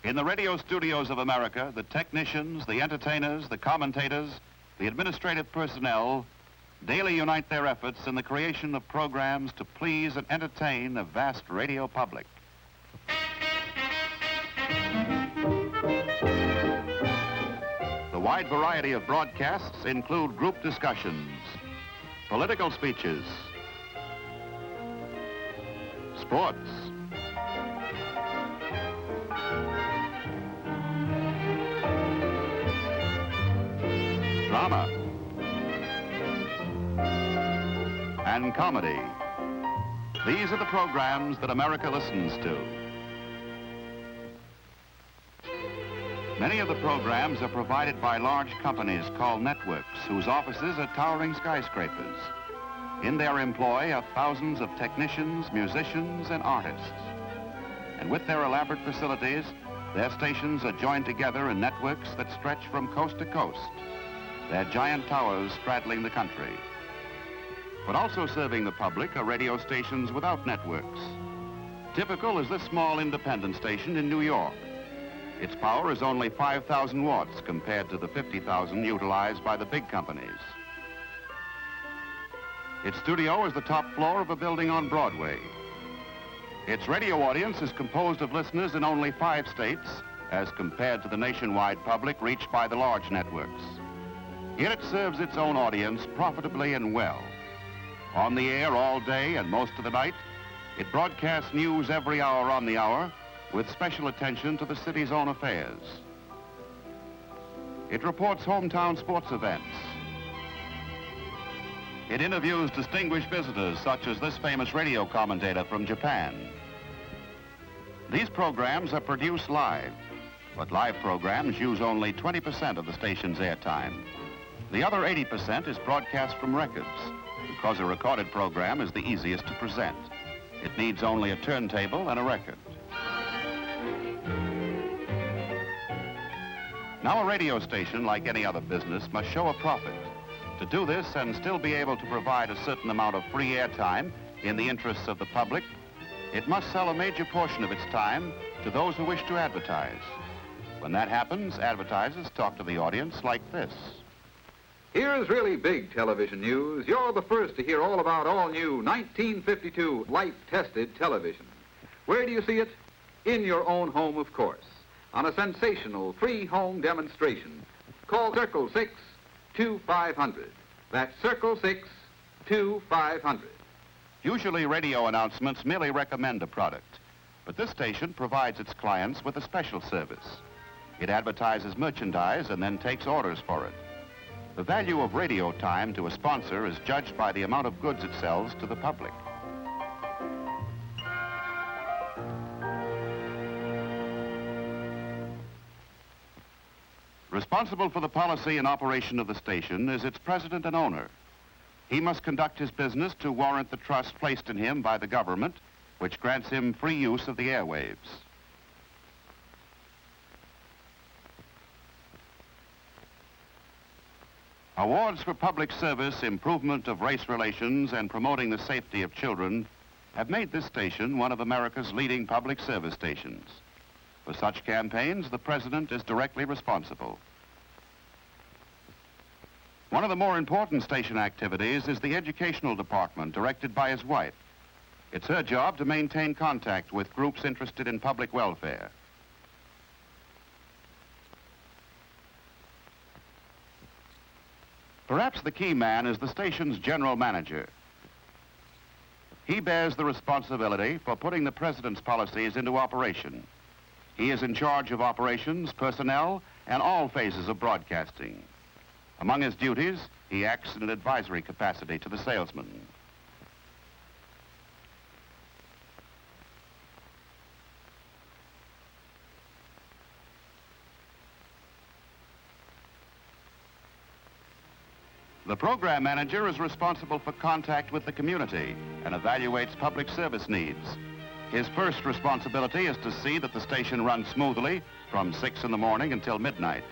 In the radio studios of America, the technicians, the entertainers, the commentators, the administrative personnel daily unite their efforts in the creation of programs to please and entertain the vast radio public. The wide variety of broadcasts include group discussions, political speeches, sports, drama, and comedy. These are the programs that America listens to. Many of the programs are provided by large companies called networks, whose offices are towering skyscrapers. In their employ are thousands of technicians, musicians, and artists. And with their elaborate facilities, their stations are joined together in networks that stretch from coast to coast, their giant towers straddling the country. But also serving the public are radio stations without networks. Typical is this small independent station in New York. Its power is only 5,000 watts compared to the 50,000 utilized by the big companies. Its studio is the top floor of a building on Broadway. Its radio audience is composed of listeners in only 5 states, as compared to the nationwide public reached by the large networks. Yet it serves its own audience profitably and well. On the air all day and most of the night, it broadcasts news every hour on the hour, with special attention to the city's own affairs. It reports hometown sports events. It interviews distinguished visitors, such as this famous radio commentator from Japan. These programs are produced live, but live programs use only 20% of the station's airtime. The other 80% is broadcast from records, because a recorded program is the easiest to present. It needs only a turntable and a record. Now, a radio station, like any other business, must show a profit. To do this and still be able to provide a certain amount of free airtime in the interests of the public, it must sell a major portion of its time to those who wish to advertise. When that happens, advertisers talk to the audience like this. Here's really big television news. You're the first to hear all about all-new 1952 light-tested television. Where do you see it? In your own home, of course, on a sensational free home demonstration. Call Circle 6-2500. That's Circle 6-2500. Usually radio announcements merely recommend a product, but this station provides its clients with a special service. It advertises merchandise and then takes orders for it. The value of radio time to a sponsor is judged by the amount of goods it sells to the public. Responsible for the policy and operation of the station is its president and owner. He must conduct his business to warrant the trust placed in him by the government, which grants him free use of the airwaves. Awards for public service, improvement of race relations, and promoting the safety of children have made this station one of America's leading public service stations. For such campaigns, the president is directly responsible. One of the more important station activities is the educational department, directed by his wife. It's her job to maintain contact with groups interested in public welfare. Perhaps the key man is the station's general manager. He bears the responsibility for putting the president's policies into operation. He is in charge of operations, personnel, and all phases of broadcasting. Among his duties, he acts in an advisory capacity to the salesman. The program manager is responsible for contact with the community and evaluates public service needs. His first responsibility is to see that the station runs smoothly from 6 in the morning until midnight.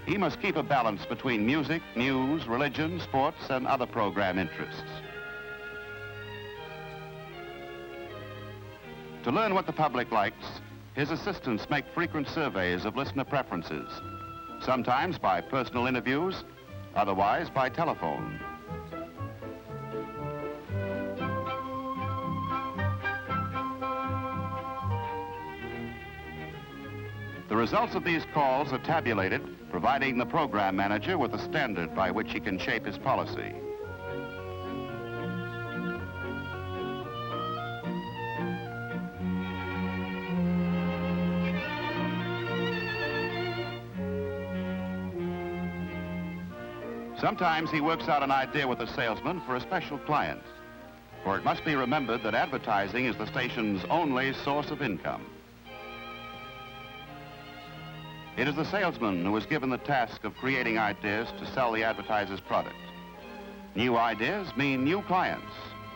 He must keep a balance between music, news, religion, sports, and other program interests. To learn what the public likes, His assistants make frequent surveys of listener preferences, sometimes by personal interviews, otherwise by telephone. The results of these calls are tabulated, providing the program manager with a standard by which he can shape his policy. Sometimes he works out an idea with a salesman for a special client, for it must be remembered that advertising is the station's only source of income. It is the salesman who is given the task of creating ideas to sell the advertiser's product. New ideas mean new clients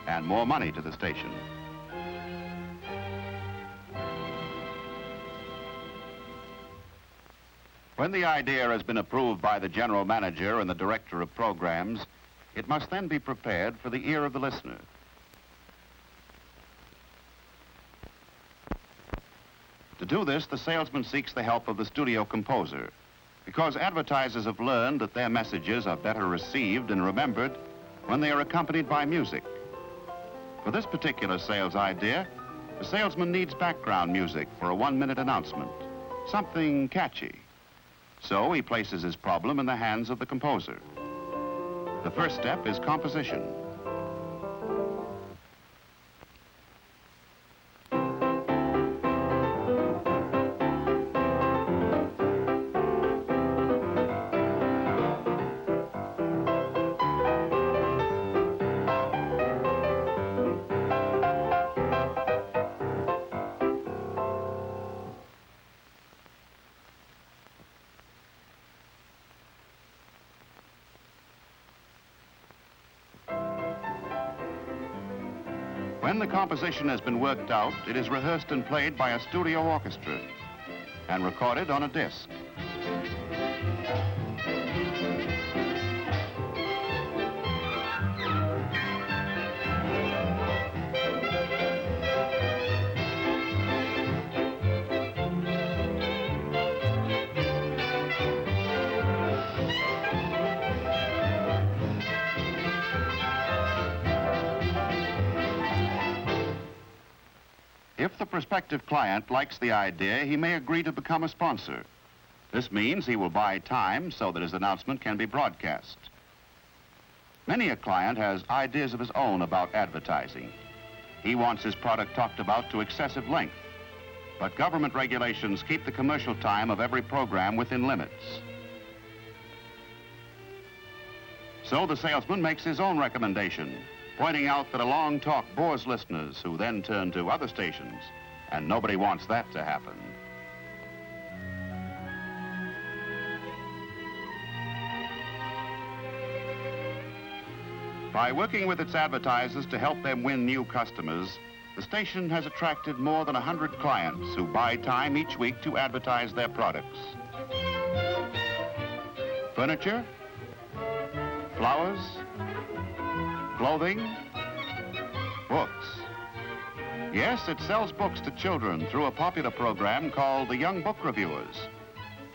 and more money to the station. When the idea has been approved by the general manager and the director of programs, it must then be prepared for the ear of the listener. To do this, the salesman seeks the help of the studio composer, because advertisers have learned that their messages are better received and remembered when they are accompanied by music. For this particular sales idea, the salesman needs background music for a 1-minute announcement, something catchy. So he places his problem in the hands of the composer. The first step is composition. When the composition has been worked out, it is rehearsed and played by a studio orchestra and recorded on a disc. If the prospective client likes the idea, he may agree to become a sponsor. This means he will buy time so that his announcement can be broadcast. Many a client has ideas of his own about advertising. He wants his product talked about to excessive length, but government regulations keep the commercial time of every program within limits. So the salesman makes his own recommendation, pointing out that a long talk bores listeners who then turn to other stations, and nobody wants that to happen. By working with its advertisers to help them win new customers, the station has attracted more than 100 clients who buy time each week to advertise their products. Furniture, flowers, clothing, books. Yes, it sells books to children through a popular program called the Young Book Reviewers.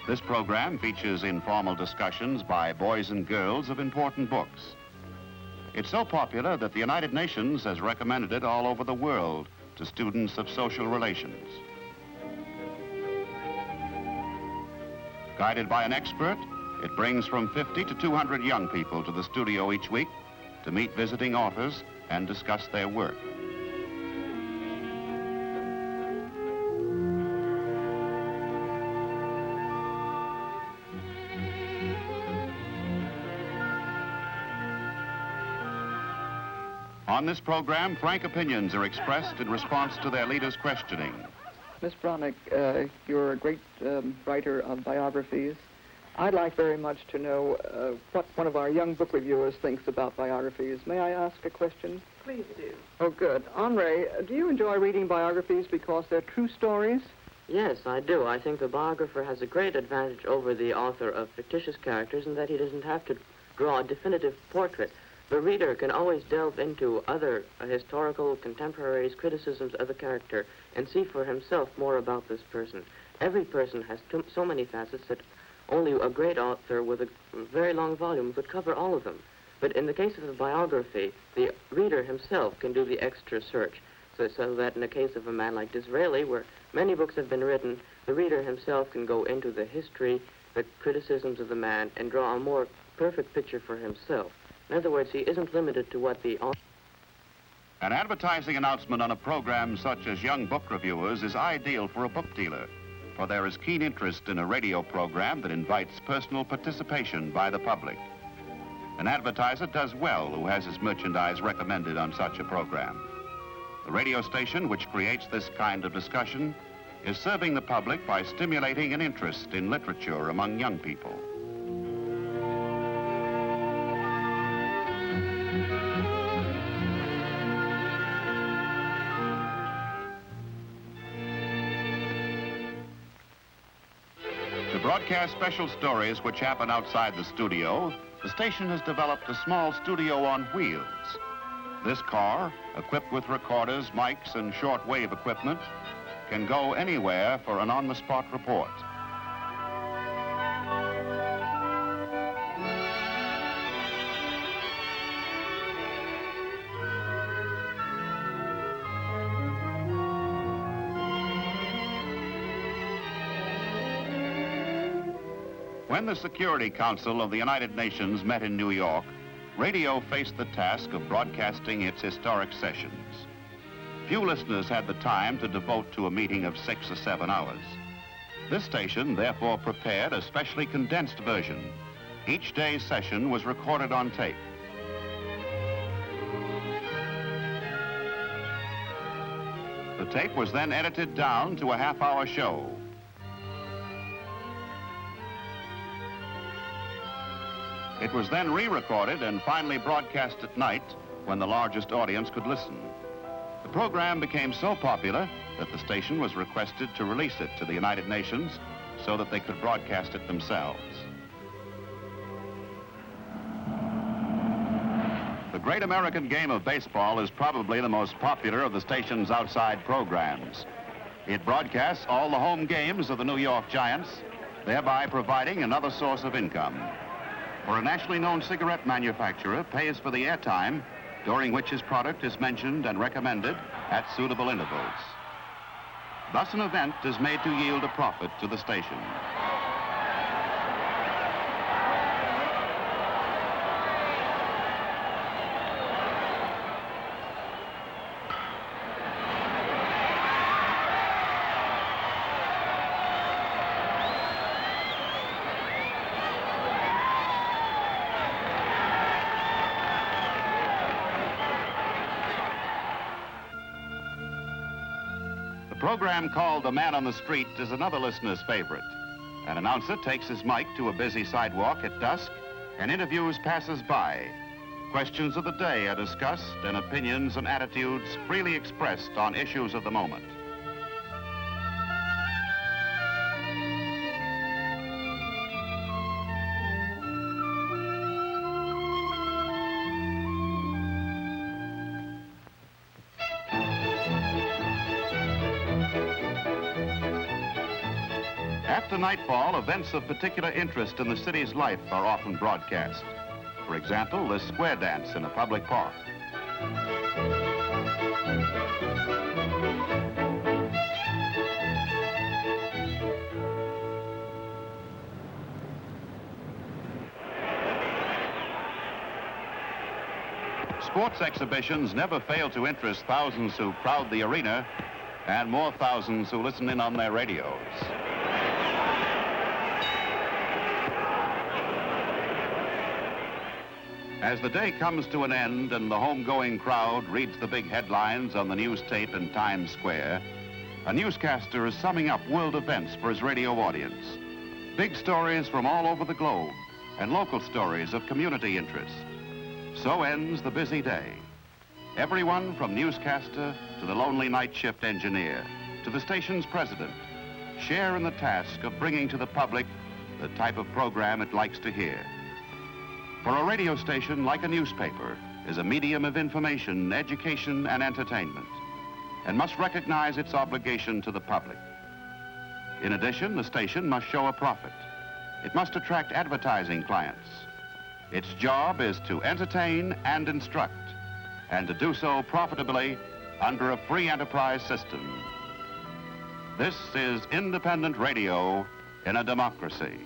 This program features informal discussions by boys and girls of important books. It's so popular that the United Nations has recommended it all over the world to students of social relations. Guided by an expert, it brings from 50 to 200 young people to the studio each week to meet visiting authors and discuss their work. On this program, frank opinions are expressed in response to their leaders' questioning. Miss Bronick, you're a great writer of biographies. I'd like very much to know what one of our young book reviewers thinks about biographies. May I ask a question? Please do. Oh, good. Henri, do you enjoy reading biographies because they're true stories? Yes, I do. I think the biographer has a great advantage over the author of fictitious characters in that he doesn't have to draw a definitive portrait. the reader can always delve into other historical contemporaries' criticisms of the character and see for himself more about this person. Every person has so many facets that only a great author with a very long volume would cover all of them. But in the case of a biography, the reader himself can do the extra search, so that in the case of a man like Disraeli, where many books have been written, the reader himself can go into the history, the criticisms of the man, and draw a more perfect picture for himself. In other words, he isn't limited to what the author... An advertising announcement on a program such as Young Book Reviewers is ideal for a book dealer, for there is keen interest in a radio program that invites personal participation by the public. An advertiser does well who has his merchandise recommended on such a program. The radio station, which creates this kind of discussion, is serving the public by stimulating an interest in literature among young people. To broadcast special stories which happen outside the studio, the station has developed a small studio on wheels. This car, equipped with recorders, mics, and shortwave equipment, can go anywhere for an on-the-spot report. When the Security Council of the United Nations met in New York, radio faced the task of broadcasting its historic sessions. Few listeners had the time to devote to a meeting of 6 or 7 hours. This station therefore prepared a specially condensed version. Each day's session was recorded on tape. The tape was then edited down to a half-hour show. It was then re-recorded and finally broadcast at night when the largest audience could listen. The program became so popular that the station was requested to release it to the United Nations so that they could broadcast it themselves. The great American game of baseball is probably the most popular of the station's outside programs. It broadcasts all the home games of the New York Giants, thereby providing another source of income. For a nationally known cigarette manufacturer pays for the airtime during which his product is mentioned and recommended at suitable intervals. Thus, an event is made to yield a profit to the station. The program called The Man on the Street is another listener's favorite. An announcer takes his mic to a busy sidewalk at dusk and interviews passers-by. Questions of the day are discussed and opinions and attitudes freely expressed on issues of the moment. After nightfall, events of particular interest in the city's life are often broadcast. For example, this square dance in a public park. Sports exhibitions never fail to interest thousands who crowd the arena and more thousands who listen in on their radios. As the day comes to an end and the home-going crowd reads the big headlines on the news tape in Times Square, a newscaster is summing up world events for his radio audience. Big stories from all over the globe and local stories of community interest. So ends the busy day. Everyone from newscaster to the lonely night shift engineer to the station's president share in the task of bringing to the public the type of program it likes to hear. For a radio station, like a newspaper, is a medium of information, education, and entertainment, and must recognize its obligation to the public. In addition, the station must show a profit. It must attract advertising clients. Its job is to entertain and instruct, and to do so profitably under a free enterprise system. This is independent radio in a democracy.